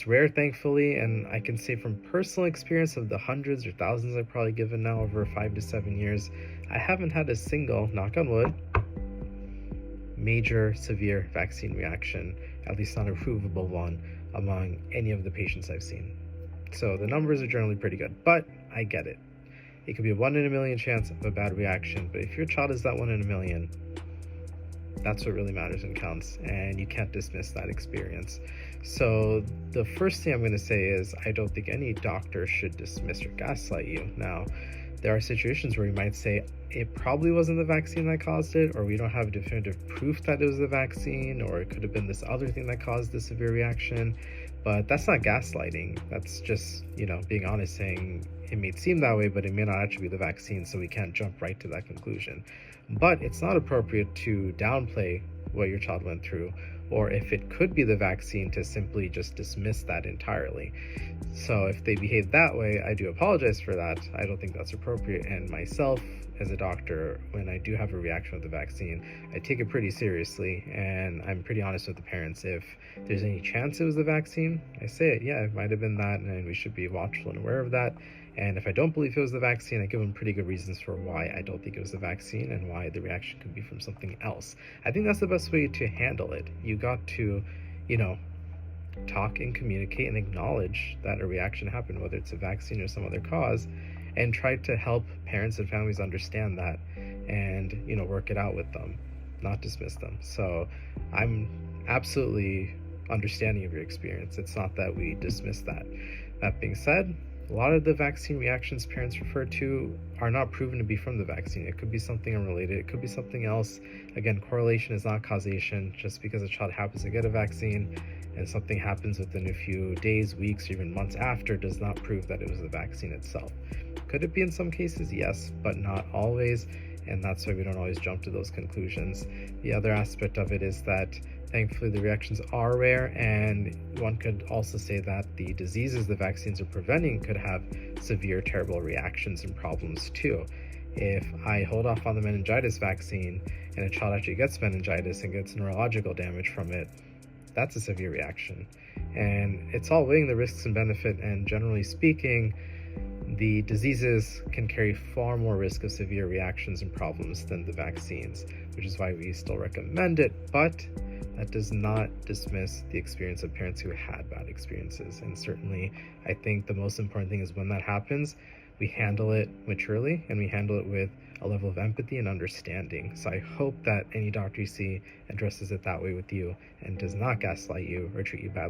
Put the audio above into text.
It's rare, thankfully, and I can say from personal experience of the hundreds or thousands I've probably given now over 5 to 7 years, I haven't had a single, knock on wood, major severe vaccine reaction, at least not a provable one, among any of the patients I've seen. So the numbers are generally pretty good, but I get it. It could be a 1 in a million chance of a bad reaction, but if your child is that 1 in a million, that's what really matters and counts, and you can't dismiss that experience. So the first thing I'm going to say is I don't think any doctor should dismiss or gaslight you. Now, there are situations where you might say it probably wasn't the vaccine that caused it, or we don't have definitive proof that it was the vaccine, or it could have been this other thing that caused the severe reaction. But that's not gaslighting. That's just, being honest, saying it may seem that way, but it may not actually be the vaccine, so we can't jump right to that conclusion. But it's not appropriate to downplay what your child went through, or if it could be the vaccine, to simply just dismiss that entirely. So if they behave that way, I do apologize for that. I don't think that's appropriate. And myself, as a doctor, when I do have a reaction with the vaccine, I take it pretty seriously, and I'm pretty honest with the parents. If there's any chance it was the vaccine, I say it. Yeah, it might have been that, and we should be watchful and aware of that. And if I don't believe it was the vaccine, I give them pretty good reasons for why I don't think it was the vaccine and why the reaction could be from something else. I think that's the best way to handle it. You got to, talk and communicate and acknowledge that a reaction happened, whether it's a vaccine or some other cause, and try to help parents and families understand that and, work it out with them, not dismiss them. So I'm absolutely understanding of your experience. It's not that we dismiss that. That being said, a lot of the vaccine reactions parents refer to are not proven to be from the vaccine. It could be something unrelated. It could be something else. Again, correlation is not causation. Just because a child happens to get a vaccine and something happens within a few days, weeks, or even months after does not prove that it was the vaccine itself. Could it be in some cases? Yes, but not always. And that's why we don't always jump to those conclusions. The other aspect of it is that thankfully the reactions are rare, and one could also say that the diseases the vaccines are preventing could have severe, terrible reactions and problems too. If I hold off on the meningitis vaccine and a child actually gets meningitis and gets neurological damage from it, that's a severe reaction. And it's all weighing the risks and benefit, and generally speaking, the diseases can carry far more risk of severe reactions and problems than the vaccines, which is why we still recommend it, but that does not dismiss the experience of parents who had bad experiences. And certainly, I think the most important thing is when that happens, we handle it maturely and we handle it with a level of empathy and understanding. So I hope that any doctor you see addresses it that way with you and does not gaslight you or treat you badly.